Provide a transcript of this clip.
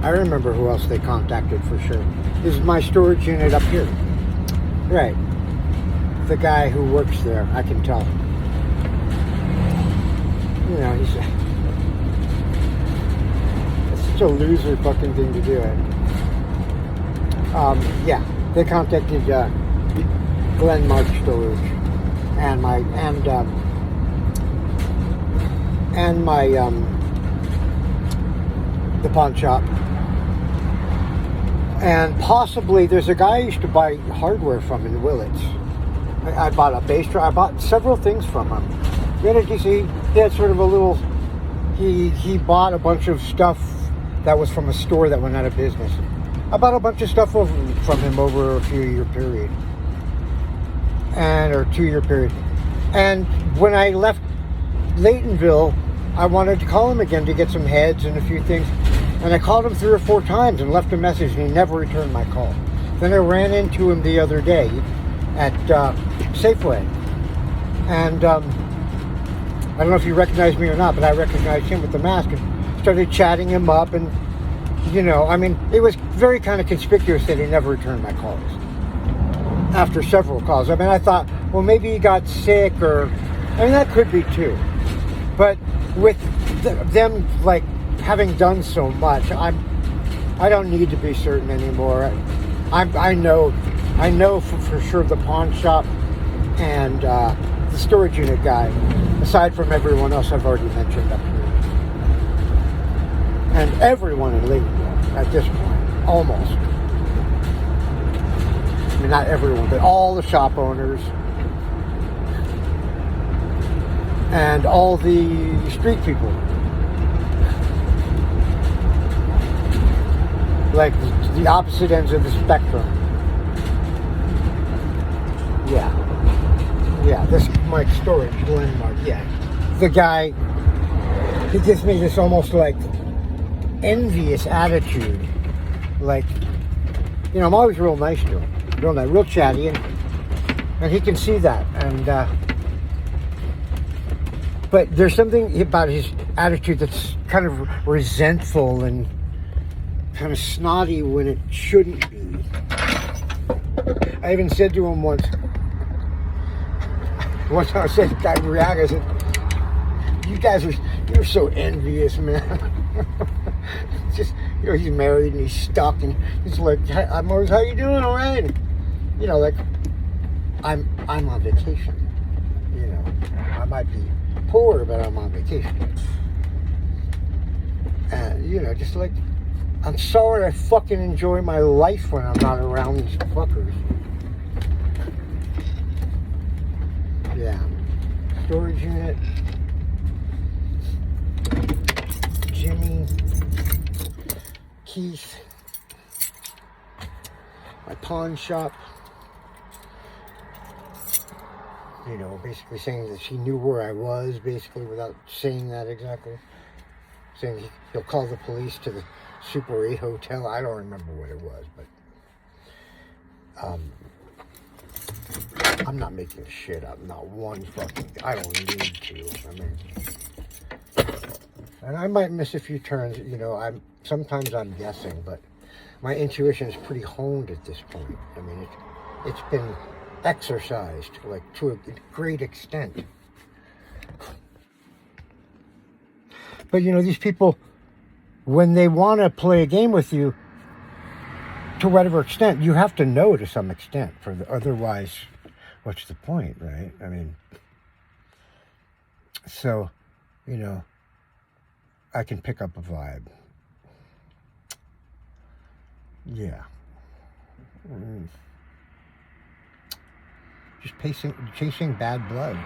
I remember who else they contacted for sure. This is my storage unit up here. Right. The guy who works there, I can tell. You know, it's such a loser fucking thing to do it. Yeah, they contacted Glen Mark Storage and my the pawn shop, and possibly there's a guy I used to buy hardware from in Willits. I bought a bass drum. I bought several things from him. He had sort of a little. He bought a bunch of stuff that was from a store that went out of business. I bought a bunch of stuff from him over a few-year period, or 2-year period. And when I left Laytonville, I wanted to call him again to get some heads and a few things. And I called him 3 or 4 times and left a message, and he never returned my call. Then I ran into him the other day at Safeway. And I don't know if you recognize me or not, but I recognized him with the mask and started chatting him up. And, you know, I mean, it was very kind of conspicuous that he never returned my calls after several calls. I mean, I thought, well, maybe he got sick or, I mean, that could be too. But with them, like, having done so much, I don't need to be certain anymore. I know for sure the pawn shop and the storage unit guy, aside from everyone else I've already mentioned up here, and everyone in Laytonville at this point, almost. I mean, not everyone, but all the shop owners and all the street people. Like the opposite ends of the spectrum. Yeah, this Mike Storage, Glen Mark, yeah. The guy, he gives me this almost like envious attitude. Like, you know, I'm always real nice to him. Real chatty, and he can see that. And but there's something about his attitude that's kind of resentful and kind of snotty when it shouldn't be. I even said to him once I said, the guy reacted, I said, you're so envious, man. Just, you know, he's married and he's stuck and he's like, I'm always, how you doing? All right. You know, like, I'm on vacation. You know, I might be poor, but I'm on vacation. And, you know, just like, I'm sorry I fucking enjoy my life when I'm not around these fuckers. Yeah. Storage unit. Jimmy. Keith. My pawn shop. You know, basically saying that she knew where I was, basically, without saying that exactly. Saying he'll call the police to the Super 8 hotel. I don't remember what it was, but I'm not making shit up. Not one fucking. I don't need to. I mean, and I might miss a few turns. You know, sometimes I'm guessing, but my intuition is pretty honed at this point. I mean, it's been exercised like to a great extent. But you know, these people, when they want to play a game with you, to whatever extent, you have to know to some extent. Otherwise, what's the point, right? I mean, so, you know, I can pick up a vibe. Yeah. Just chasing bad blood.